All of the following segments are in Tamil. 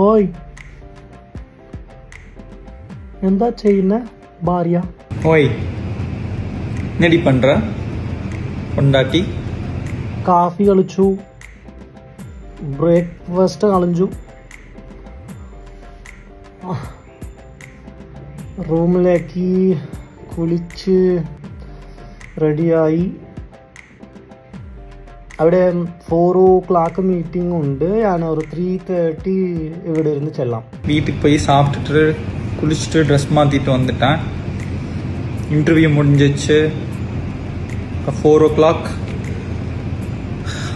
ஓய், എന്താ ചെയ്യുന്ന ഭാര്യ? ഓയ്, എന്നടി പண்ற പൊണ്ടാട്ടി? കാഫി കളിച്ചു, ബ്രേക്ക്ഫാസ്റ്റ് കളഞ്ഞു, റൂമിലേക്ക് കുളിച്ച് റെഡിയായി. അവിടെ 4 o'clock മീറ്റിംഗ് ഉണ്ട്. ഞാൻ ഒരു 3:30 ഇവിടെ ഇരുന്ന് ചെല്ലാം. வீட்டுக்கு போய் சாப்பிட்டுட்டு குளிச்சுட்டு ட்ரெஸ் மாற்றிட்டு வந்துட்டேன். இன்டர்வியூ முடிஞ்சிச்சு. 4 o'clock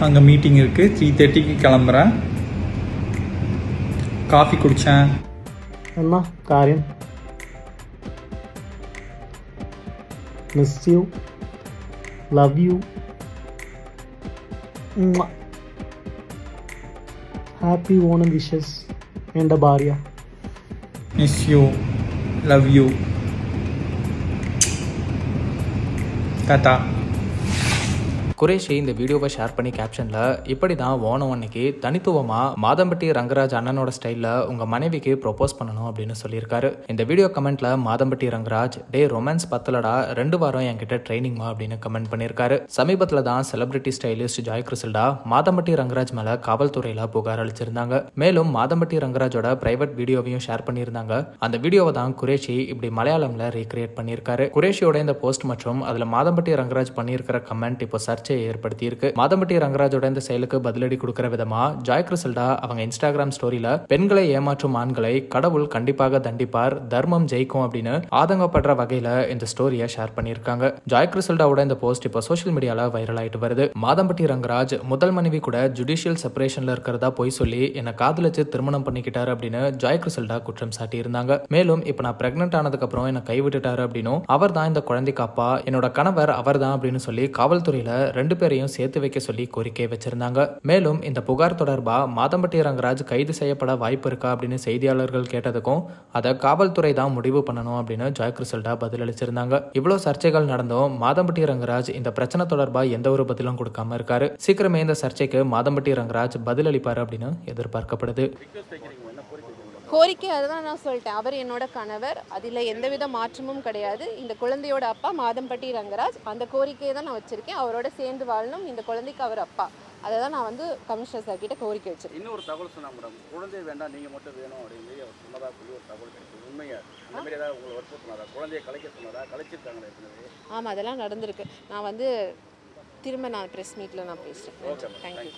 அங்கே மீட்டிங் இருக்குது. 3:30க்கு கிளம்புறேன். காஃபி குடித்தேன். എന്നാ കാര്യം? Miss you, love you, happy Onam wishes എൻ്റെ ഭാര്യ. Miss you, love you, Tata. Qureshi இந்த வீடியோவை ஷேர் பண்ணி கேப்ஷனில் இப்படி தான் ஓணம் அன்னைக்கு தனித்துவமாக மாதம்பட்டி ரங்கராஜ் அண்ணனோட ஸ்டைலில் உங்கள் மனைவிக்கு ப்ரொப்போஸ் பண்ணணும் அப்படின்னு சொல்லியிருக்காரு. இந்த வீடியோ கமெண்ட்டில் மாதம்பட்டி ரங்கராஜ், டே ரொமான்ஸ் பத்தலடா, 2 வாரம் என்கிட்ட ட்ரைனிங்மா அப்படின்னு கமெண்ட் பண்ணியிருக்காரு. சமீபத்தில் தான் செலிபிரிட்டி ஸ்டைலிஸ்ட் ஜாய் கிறிசல்டா மாதம்பட்டி ரங்கராஜ் மேலே காவல்துறையில் புகார் அளிச்சிருந்தாங்க. மேலும் மாதம்பட்டி ரங்கராஜோட பிரைவேட் வீடியோவையும் ஷேர் பண்ணியிருந்தாங்க. அந்த வீடியோவை தான் குரேஷி இப்படி மலையாளம்ல ரீக்ரியேட் பண்ணியிருக்காரு. குரேஷியோட இந்த போஸ்ட் மற்றும் அதில் மாதம்பட்டி ரங்கராஜ் பண்ணியிருக்கிற கமெண்ட் இப்போ சர்ச்சை ஏற்படுத்தி இருக்கு. மாதம்பட்டி ரங்கராஜோட இந்த செயலுக்கு பதிலடி கொடுக்கிற விதமா ஜாய் கிறிசல்டா அவங்க இன்ஸ்டாகிராம் ஸ்டோரியில பெண்களை ஏமாற்றும் ஆண்களை கடவுள் கண்டிப்பாக தண்டிப்பார், தர்மம் ஜெயிக்கும் அப்படின்னு ஆதங்கப்படுற வகையில இந்த ஸ்டோரியை ஷேர் பண்ணியிருக்காங்க. ஜாய் கிறிசல்டாவோட இந்த போஸ்ட் இப்போ சோஷியல் மீடியால வைரல் ஆயிட்டு வருது. மாதம்பட்டி ரங்கராஜ் முதல் மனைவி கூட ஜுடிஷியல் செப்பரேஷன்ல இருக்கிறதா போய் சொல்லி என்ன காதலிச்சு திருமணம் பண்ணிக்கிட்டாரு அப்படின்னு ஜாய் கிறிசல்டா குற்றம் சாட்டி இருந்தாங்க. மேலும் இப்ப நான் பிரெக்னன்ட் ஆனதுக்கு அப்புறம் என்ன கைவிட்டுட்டாரு அப்படின்னும், அவர் தான் இந்த குழந்தைக்கு அப்பா, என்னோட கணவர் அவர் தான் அப்படின்னு சொல்லி காவல்துறையில 2 பேரையும் சேர்த்து வைக்க சொல்லி கோரிக்கை வச்சிருந்தாங்க. மேலும் இந்த புகார் தொடர்பா மாதம்பட்டி ரங்கராஜ் கைது செய்யப்பட வாய்ப்பு இருக்கா அப்படின்னு செய்தியாளர்கள் கேட்டதுக்கும் அதை காவல்துறை தான் முடிவு பண்ணணும் அப்படின்னு ஜாய் கிறிசல்டா பதிலளிச்சிருந்தாங்க. இவ்வளவு சர்ச்சைகள் நடந்தும் மாதம்பட்டி ரங்கராஜ் இந்த பிரச்சனை தொடர்பா எந்த ஒரு பதிலும் கொடுக்காம இருக்காரு. சீக்கிரமே இந்த சர்ச்சைக்கு மாதம்பட்டி ரங்கராஜ் பதிலளிப்பாரு அப்படின்னு எதிர்பார்க்கப்படுது. கோரிக்கை அதுதான் நான் சொல்லிட்டேன். அவர் என்னோட கணவர், அதில் எந்தவித மாற்றமும் கிடையாது. இந்த குழந்தையோட அப்பா மாதம்பட்டி ரங்கராஜ். அந்த கோரிக்கையை தான் நான் வச்சிருக்கேன். அவரோட சேர்ந்து வாழணும், இந்த குழந்தைக்கு அவர் அப்பா. அதை தான் நான் கமிஷனர் சார் கிட்ட கோரிக்கை வச்சிருக்கேன். இன்னொரு தகவல் சொன்னா மேடம், குழந்தை வேண்டாம் நீங்கள் மட்டும் வேணும் அப்படின்னு அவர் சொன்னதா சொல்லி ஒரு தகவல் கிடைக்கும். உண்மையா அந்த மாதிரி ஏதாவது உங்களை வற்புறுத்தினாரா? குழந்தையை கலைக்க சொன்னதா? கலைச்சிருக்காங்களா? ஆமாம், அதெல்லாம் நடந்திருக்கு. நான் திரும்ப ப்ரெஸ் மீட்டில் நான் பேசுகிறேன். தேங்க்யூ.